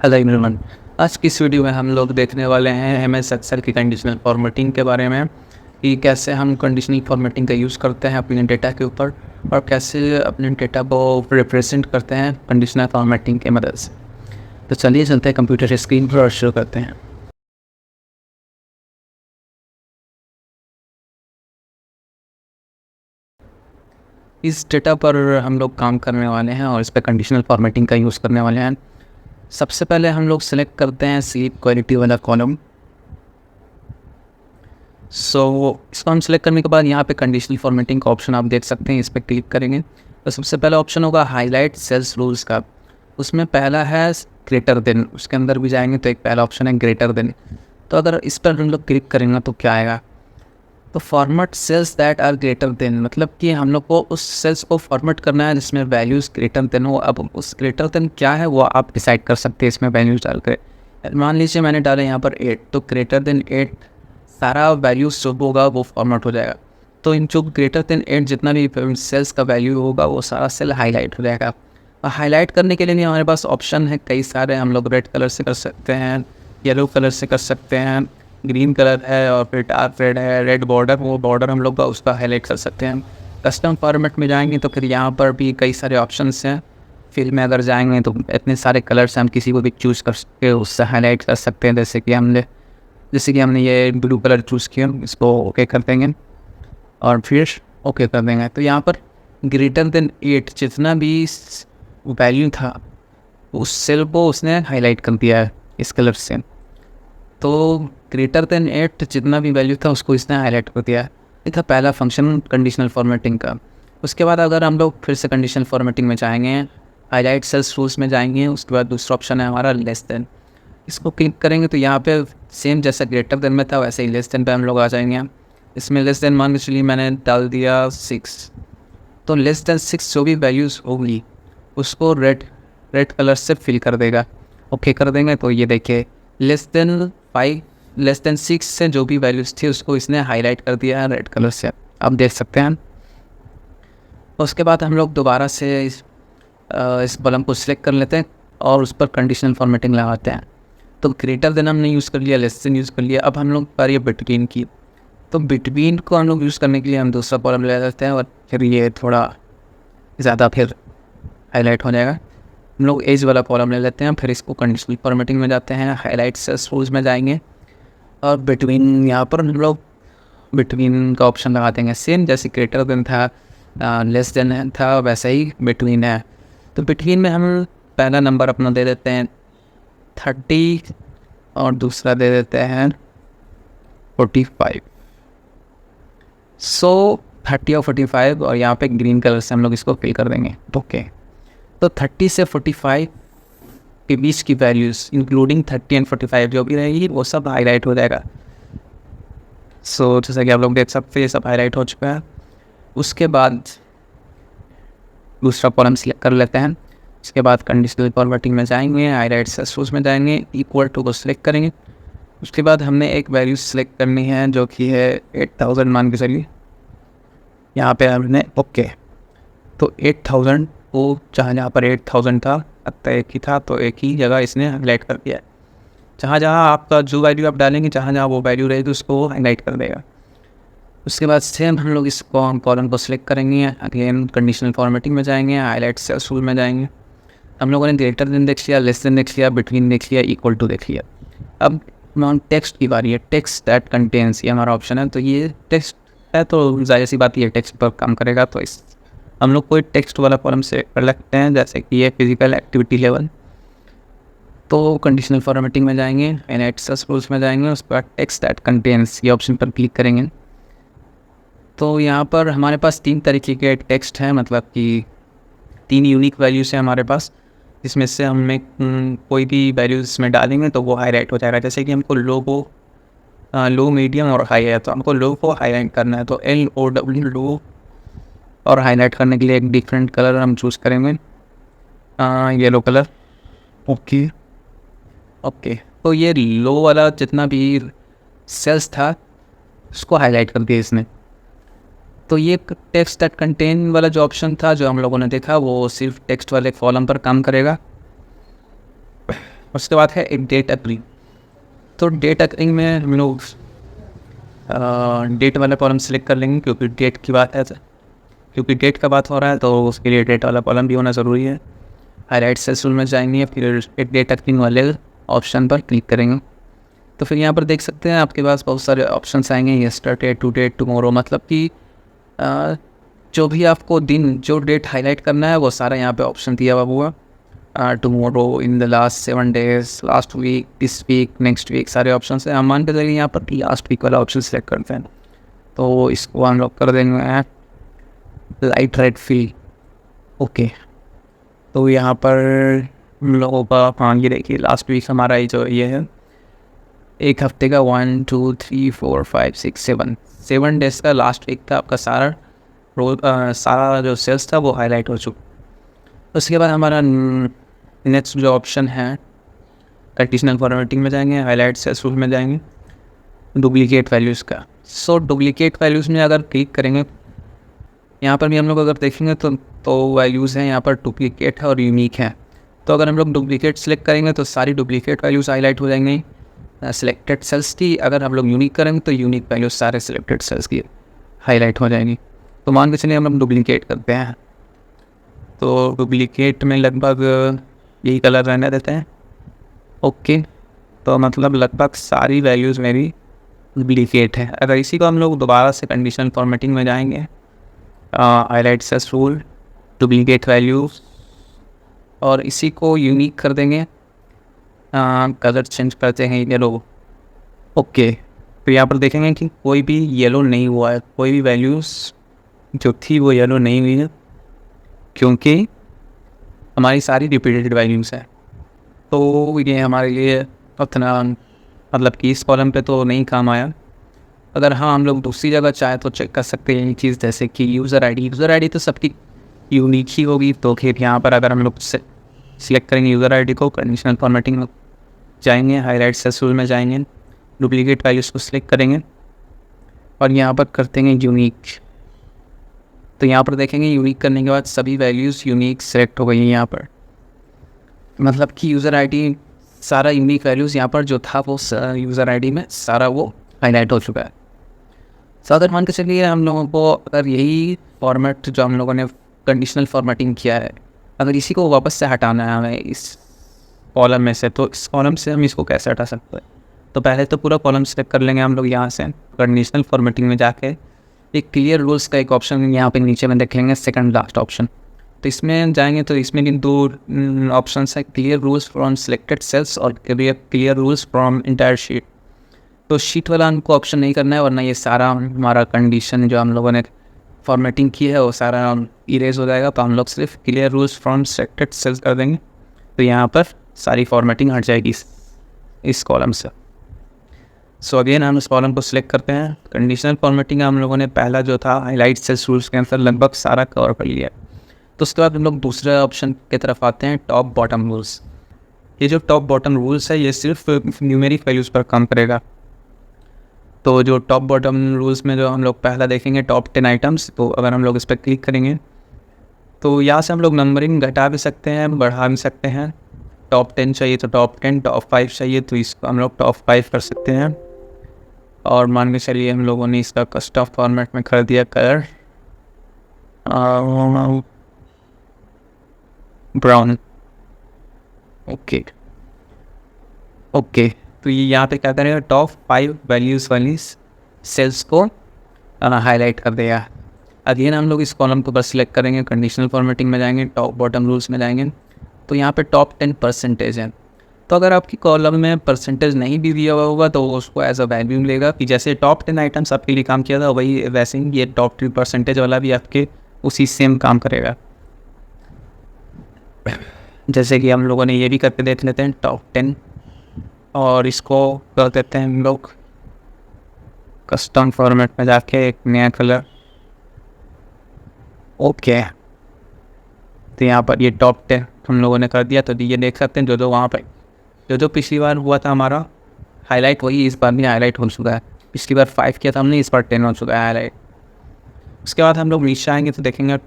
Hello everyone. आज की इस वीडियो में हम लोग देखने वाले हैं एमएस एक्सेल की कंडीशनल फॉर्मेटिंग के बारे में कि कैसे हम कंडीशनल फॉर्मेटिंग का यूज़ करते हैं अपने डेटा के ऊपर और कैसे अपने डेटा को रिप्रेजेंट करते हैं कंडीशनल फॉर्मेटिंग की मदद से। तो चलिए चलते हैं कंप्यूटर स्क्रीन पर और शुरू करते हैं। इस डेटा पर हम लोग काम करने वाले हैं और इस पर कंडीशनल फॉर्मेटिंग का यूज़ करने वाले हैं। सबसे पहले हम लोग सेलेक्ट करते हैं स्लीप क्वालिटी वाला कॉलम। इसको हम सेलेक्ट करने के बाद यहाँ पे कंडीशनल फॉर्मेटिंग का ऑप्शन आप देख सकते हैं, इस पर क्लिक करेंगे तो सबसे पहला ऑप्शन होगा हाईलाइट सेल्स रूल्स का। उसमें पहला है ग्रेटर देन, उसके अंदर भी जाएंगे तो एक पहला ऑप्शन है ग्रेटर देन। तो अगर इस पर हम लोग क्लिक करेंगे तो क्या आएगा, तो format cells that are greater than, मतलब कि हम लोग को उस सेल्स को फॉर्मेट करना है जिसमें वैल्यूज़ ग्रेटर देन हो। अब उस ग्रेटर देन क्या है वो आप डिसाइड कर सकते हैं इसमें वैल्यूज़ डाल कर। मान लीजिए मैंने डाला यहाँ पर 8, तो ग्रेटर देन 8 सारा वैल्यूज़ जो होगा वो फॉर्मेट हो जाएगा। तो इन जो ग्रेटर देन 8 जितना भी सेल्स का वैल्यू होगा वो सारा सेल हाईलाइट हो जाएगा। और हाईलाइट करने के लिए हमारे पास ऑप्शन है कई सारे। हम लोग रेड कलर से कर सकते हैं, येलो कलर से कर सकते हैं, ग्रीन कलर है और फिर डार्क रेड है, रेड बॉर्डर, वो बॉर्डर हम लोग का उसका हाईलाइट कर सकते हैं। कस्टम फॉर्मेट में जाएंगे तो फिर यहाँ पर भी कई सारे ऑप्शंस हैं। फिर में अगर जाएंगे तो इतने सारे कलर्स हम किसी को भी चूज़ करके उससे हाईलाइट कर सकते हैं। जैसे कि हमने ये ब्लू कलर चूज़ किया, इसको ओके कर देंगे और फिर ओके कर देंगे। तो यहाँ पर ग्रेटर देन 8 जितना भी वैल्यू था उस सेल को उसने हाईलाइट कर दिया है इस कलर से। तो ग्रेटर देन 8 जितना भी वैल्यू था उसको इसने हाईलाइट कर दिया है। ये था पहला फंक्शन कंडीशनल फॉर्मेटिंग का। उसके बाद अगर हम लोग फिर से कंडीशनल फॉर्मेटिंग में जाएंगे, हाईलाइट सेल्स रूल्स में जाएंगे, उसके बाद दूसरा ऑप्शन है हमारा लेस देन। इसको क्लिक करेंगे तो यहाँ पे सेम जैसा ग्रेटर देन में था वैसे ही लेस देन पे हम लोग आ जाएंगे। इसमें लेस देन मान के चलिए मैंने डाल दिया 6, तो लेस देन 6 जो भी वैल्यूज़ होगी उसको रेड कलर से फिल कर देगा। ओके कर देंगे तो ये देखिए लेस देन 5, लेस देन 6 से जो भी वैल्यूज़ थी उसको इसने हाईलाइट कर दिया है रेड कलर से, आप देख सकते हैं। उसके बाद हम लोग दोबारा से इस कॉलम को सिलेक्ट कर लेते हैं और उस पर कंडीशनल फॉर्मेटिंग लगाते हैं। तो ग्रेटर देन हमने यूज़ कर लिया, लेस देन यूज़ कर लिया, अब हम लोग कर रही है बिटवीन की। तो बिटवीन को हम लोग यूज़ करने के लिए हम दूसरा कॉलम ले लेते हैं और फिर ये थोड़ा ज़्यादा फिर हाईलाइट हो जाएगा। हम लोग एज वाला कॉलम ले लेते हैं, फिर इसको कंडीशनल फॉर्मेटिंग में जाते हैं, हाईलाइट सेल्स रूल्स में जाएंगे और बिटवीन, यहाँ पर हम लोग बिटवीन का ऑप्शन लगा देंगे। सेम जैसे ग्रेटर देन था, लेस देन था, वैसा ही बिटवीन है। तो बिटवीन में हम पहला नंबर अपना दे देते हैं 30 और दूसरा दे देते हैं 45। 30 और 45 और यहाँ पे ग्रीन कलर से हम लोग इसको फिल कर देंगे। ओके, तो 30 से 45 के बीच की वैल्यूज़ इंक्लूडिंग 30 एंड 45 जो भी रहेगी वो सब हाईलाइट हो जाएगा। जैसा कि आप लोग देख सकते हैं ये सब हाईलाइट हो चुका है। उसके बाद दूसरा कॉलम सिलेक्ट कर लेते हैं। इसके बाद कंडीशनल फॉर्मेटिंग में जाएंगे, हाईलाइट सेल्स रूल्स में जाएंगे, इक्वल टू को सिलेक्ट करेंगे। उसके बाद हमने एक वैल्यू सिलेक्ट करनी है जो कि है 8000 मान के चलिए। यहाँ पे हमने ओके, तो 8000 को जहाँ पर 8000 था अब तो एक ही था, तो एक ही जगह इसने हाईलाइट कर दिया है। जहाँ आपका जो वैल्यू आप डालेंगे, जहाँ वो वैल्यू रहेगी उसको हाईलाइट कर देगा। उसके बाद सेम हम लोग इस कॉलम को सिलेक्ट करेंगे, अगेन कंडीशनल फॉर्मेटिंग में जाएंगे, हाईलाइट सेल्स रूल में जाएंगे। हम लोगों ने ग्रेटर देन देख लिया, लेस देन देख लिया, बिटवीन देख लिया, इक्वल टू देख लिया। अब टेक्स्ट की बारी है, टेक्स्ट दैट कंटेन्स, ये हमारा ऑप्शन है। तो ये टेक्स्ट है तो जाहिर सी बात ये टेक्स्ट पर काम करेगा। तो इस हम लोग कोई टेक्स्ट वाला कॉलम से कर लगते हैं, जैसे कि ये फिजिकल एक्टिविटी लेवल। तो कंडीशनल फॉर्मेटिंग में जाएंगे, हाईलाइट सेल्स रूल्स में जाएंगे, उसके बाद टेक्स्ट दैट कंटेन्स ये ऑप्शन पर क्लिक करेंगे। तो यहाँ पर हमारे पास 3 तरीके के टेक्स्ट हैं, मतलब कि 3 यूनिक वैल्यूज़ हैं हमारे पास, जिसमें से हमें कोई भी वैल्यूज़ इसमें डालेंगे तो वो हाईलाइट हो जाएगा। जैसे कि हमको लो, मीडियम और हाई है, तो हमको लो को हाईलाइट करना है तो LOW लो, और हाईलाइट करने के लिए एक डिफरेंट कलर हम चूज़ करेंगे, येलो कलर। ओके, तो ये लो वाला जितना भी सेल्स था उसको हाईलाइट कर दिया इसने। तो ये टेक्स्ट दैट कंटेन वाला जो ऑप्शन था जो हम लोगों ने देखा वो सिर्फ टेक्स्ट वाले कॉलम पर काम करेगा। उसके बाद है एक डेट अग्री। तो डेट अग्री में हम लोग डेट वाला कॉलम सेलेक्ट कर लेंगे, क्योंकि डेट की बात है, क्योंकि डेट का बात हो रहा है तो उसके लिए डेट वाला कॉलम भी होना ज़रूरी है। हाईलाइट सेल्स रूल में जाएंगे, फिर एक डेट अग्री वाले ऑप्शन पर क्लिक करेंगे। तो फिर यहाँ पर देख सकते हैं आपके पास बहुत सारे ऑप्शंस आएंगे, यस्टरडे, टुडे, टुमारो, मतलब कि जो भी आपको दिन, जो डेट हाईलाइट करना है वो सारा यहाँ पे ऑप्शन दिया हुआ है। Tomorrow, in the last 7 days, last week, this week, next week, सारे ऑप्शन हैं। हम मान के चलिए यहाँ पर लास्ट वीक वाला ऑप्शन सेलेक्ट करते हैं, तो इसको अनलॉक कर देंगे लाइट रेड फील। ओके, तो यहाँ पर हम लोगों का, हाँ ये देखिए लास्ट वीक हमारा ये है एक हफ्ते का 1 2 3 4 5 6 7 days का लास्ट वीक का आपका सारा सारा जो सेल्स था वो हाईलाइट हो चुका। उसके बाद हमारा नेक्स्ट जो ऑप्शन है कंडीशनल फॉर्मेटिंग में जाएंगे, हाईलाइट सेल्स रूल में जाएंगे, डुप्लीकेट वैल्यूज़ का। सो डुप्लीकेट वैल्यूज़ में अगर क्लिक करेंगे, यहाँ पर भी हम लोग अगर देखेंगे तो वैल्यूज़ हैं यहाँ पर डुप्लीकेट है और यूनिक है। तो अगर हम लोग डुप्लीकेट सेलेक्ट करेंगे तो सारी डुप्लीकेट वैल्यूज़ हाईलाइट हो जाएंगी सिलेक्टेड सेल्स की। अगर हम लोग यूनिक करेंगे तो यूनिक वैल्यूज़ सारे सिलेक्टेड सेल्स की हाईलाइट हो जाएंगी। तो मान के चलिए हम लोग डुप्लीकेट करते हैं, तो डुप्लीकेट में लगभग यही कलर रहने देते हैं। ओके, तो मतलब लगभग सारी वैल्यूज़ मेरी डुप्लीकेट है। अगर इसी को हम लोग दोबारा से कंडीशनल फॉर्मेटिंग में जाएंगे, highlight cells rule, duplicate values, और इसी को यूनिक कर देंगे, कलर चेंज करते हैं येलो। ओके, तो यहाँ पर देखेंगे कि कोई भी येलो नहीं हुआ है, कोई भी वैल्यूज़ जो थी वो येलो नहीं हुई है, क्योंकि हमारी सारी रिपीटेड वैल्यूज़ है। तो ये हमारे लिए उतना मतलब कि इस कॉलम पे तो नहीं काम आया। अगर हाँ हम लोग दूसरी जगह चाहे तो चेक कर सकते हैं ये चीज़, जैसे कि यूज़र आईडी तो सबकी यूनिक ही होगी। तो फिर यहाँ पर अगर हम लोग सिलेक्ट करेंगे यूज़र आईडी को, कंडीशनल फॉर्मेटिंग में जाएंगे, हाईलाइट सेल्स रूल में जाएंगे, डुप्लीकेट वैल्यूज़ को सिलेक्ट करेंगे और यहाँ पर करते हैं यूनिक। तो यहाँ पर देखेंगे यूनिक करने के बाद सभी वैल्यूज़ यूनिक सेलेक्ट हो गई हैं यहाँ पर, मतलब कि यूज़र आईडी सारा यूनिक वैल्यूज़ यहाँ पर जो था वो यूज़र आईडी में सारा वो हाईलाइट हो चुका है। तो अगर मान के चलिए हम लोगों को अगर यही फॉर्मेट जो हम लोगों ने कंडीशनल फॉर्मेटिंग किया है, अगर इसी को वापस से हटाना है हमें इस कॉलम में से, तो इस कॉलम से हम इसको कैसे हटा सकते हैं? तो पहले तो पूरा कॉलम सेलेक्ट कर लेंगे हम लोग यहाँ से, कंडीशनल फॉर्मेटिंग में जाके एक क्लियर रूल्स का एक ऑप्शन यहाँ पे नीचे में देख लेंगे, सेकंड लास्ट ऑप्शन। तो इसमें जाएंगे तो इसमें भी 2 ऑप्शन है, clear rules from selected cells और clear rules from entire sheet. तो शीट वाला हमको ऑप्शन नहीं करना है, वरना ये सारा हमारा कंडीशन जो हम लोगों ने फॉर्मेटिंग की है वो सारा इरेज हो जाएगा। तो हम लोग सिर्फ clear rules from selected cells कर देंगे, तो यहाँ पर सारी फॉर्मेटिंग हट जाएगी इस कॉलम से। सो अगेन हम इस कॉलम को सिलेक्ट करते हैं। कंडीशनल फॉर्मेटिंग हम लोगों ने पहला जो था हाईलाइट सेल्स रूल्स के अंदर लगभग सारा कवर कर लिया। तो उसके बाद हम लोग दूसरे ऑप्शन की तरफ आते हैं, टॉप बॉटम रूल्स। ये जो टॉप बॉटम रूल्स है ये सिर्फ न्यूमेरिक वैल्यूज़ पर काम करेगा। तो जो टॉप बॉटम रूल्स में जो हम लोग पहला देखेंगे टॉप 10 आइटम्स, तो अगर हम लोग इस पर क्लिक करेंगे तो यहाँ से हम लोग नंबरिंग घटा भी सकते हैं, बढ़ा भी सकते हैं। टॉप 10 चाहिए तो टॉप 10, टॉप 5 चाहिए तो इसको हम लोग टॉप 5 कर सकते हैं। और मान के चलिए हम लोगों ने इसका कस्टम फॉर्मेट में कर दिया कलर ब्राउन। ओके, तो ये यहाँ पे क्या करेगा, टॉप 5 वैल्यूज़ वाली सेल्स को हाईलाइट कर देगा। अगेन हम लोग इस कॉलम को बस सिलेक्ट करेंगे, कंडीशनल फॉर्मेटिंग में जाएंगे, टॉप बॉटम रूल्स में जाएंगे, तो यहाँ पे टॉप 10% है। तो अगर आपकी कॉलम में परसेंटेज नहीं भी दिया हुआ होगा तो उसको एज अ वैल्यू लेगा, कि जैसे टॉप 10 आइटम्स आपके लिए काम किया था वही वैसे ही ये टॉप 10% वाला भी आपके उसी सेम काम करेगा। जैसे कि हम लोगों ने ये भी करके देख लेते हैं टॉप 10, और इसको कर देते हैं हम लोग कस्टम फॉर्मेट में जाके एक नया कलर। ओके, तो यहाँ पर ये टॉप 10 हम लोगों ने कर दिया। तो ये देख सकते हैं जो वहाँ पर जो पिछली बार हुआ था हमारा हाईलाइट, वही इस बार भी हाईलाइट हो चुका है। पिछली बार 5 किया था हमने, इस बार 10 हो चुका है हाईलाइट। उसके बाद हम लोग नीचे आएंगे तो देखेंगे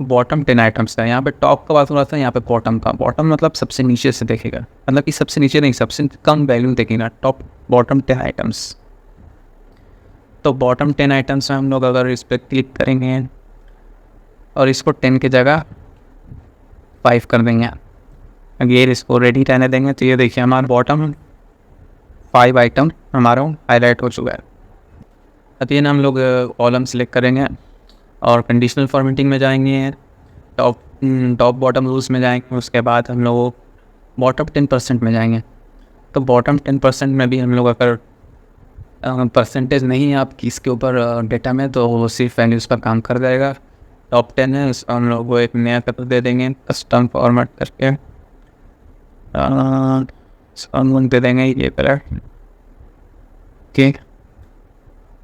बॉटम 10 आइटम्स का, यहाँ पे टॉप का बात हो रहा था, यहाँ पे बॉटम का। बॉटम मतलब सबसे नीचे से देखेगा, मतलब कि सबसे नीचे नहीं, सबसे कम वैल्यू देखेगा, टॉप बॉटम 10 आइटम्स। तो बॉटम 10 आइटम्स में हम लोग अगर इस पर क्लिक करेंगे और इसको 10 की जगह 5 कर देंगे, अगर इसको रेडी रहने देंगे, तो ये देखिए हमारा बॉटम 5 आइटम हमारा हाईलाइट हो चुका है। अब ये ना हम लोग कॉलम सेलेक्ट करेंगे और कंडीशनल फॉर्मेटिंग में जाएंगे, टॉप बॉटम रूल्स में जाएंगे, उसके बाद हम लोग बॉटम 10% में जाएंगे। तो बॉटम 10% में भी हम लोग अगर परसेंटेज नहीं है आपकी इसके ऊपर डेटा में, तो वो सिर्फ वैल्यूज़ पर काम कर जाएगा। टॉप 10 है, हम लोग को एक नया कलर दे देंगे कस्टम फॉर्मेट करके, दे देंगे ये कलर। ओके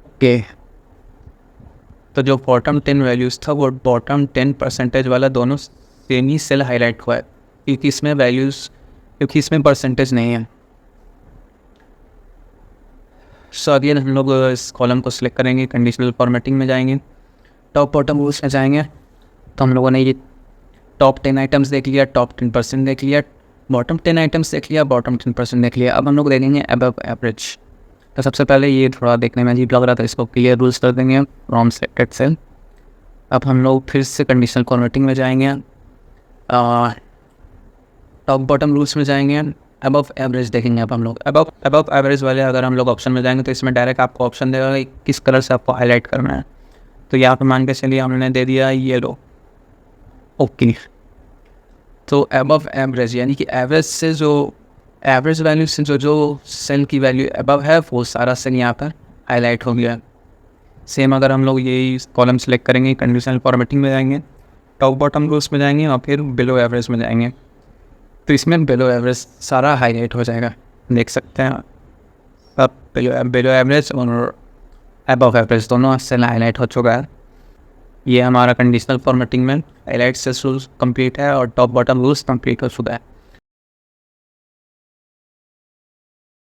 ओके, तो जो बॉटम 10 वैल्यूज़ था वो बॉटम 10% वाला दोनों सेम ही सेल हाईलाइट हुआ है, क्योंकि इसमें परसेंटेज नहीं है। सो अगेन हम लोग इस कॉलम को सिलेक्ट करेंगे, कंडीशनल फॉर्मेटिंग में जाएंगे, टॉप बॉटम रूल्स में जाएंगे। तो हम लोगों ने ये टॉप 10 आइटम्स देख लिया, टॉप 10% देख लिया, बॉटम 10 आइटम्स देख लिया, बॉटम 10% देख लिया। अब हम लोग देखेंगे अबव एवरेज। तो सबसे पहले ये थोड़ा देखने में अजीब लग रहा था, इसको क्लियर रूल्स कर देंगे फ्रॉम सेलेक्टेड सेल। अब हम लोग फिर से कंडीशनल फॉर्मेटिंग में जाएंगे, टॉप बॉटम रूल्स में जाएंगे, अबव एवरेज देखेंगे। अब हम लोग अबव एवरेज वाले अगर हम लोग ऑप्शन में जाएंगे तो इसमें डायरेक्ट आपको ऑप्शन देगा कि किस कलर से आपको हाईलाइट करना है। तो यहाँ पे मान के चलिए हमने दे दिया येलो। ओके, तो अबव एवरेज यानी कि एवरेज वैल्यू से जो सेल की वैल्यू अबव है वो सारा सेल यहाँ पर हाईलाइट हो गया। सेम अगर हम लोग यही कॉलम सेलेक्ट करेंगे, कंडीशनल फॉर्मेटिंग में जाएंगे, टॉप बॉटम रूल्स में जाएंगे और फिर बिलो एवरेज में जाएंगे, तो इसमें बिलो एवरेज सारा हाईलाइट हो जाएगा। देख सकते हैं अब बिलो एवरेज और अबव एवरेज दोनों सेल हाईलाइट हो चुका है। ये हमारा कंडीशनल फॉर्मेटिंग में हाईलाइट सेल्स रूल्स कंप्लीट है और टॉप बॉटम रूल्स कंप्लीट हो चुका है।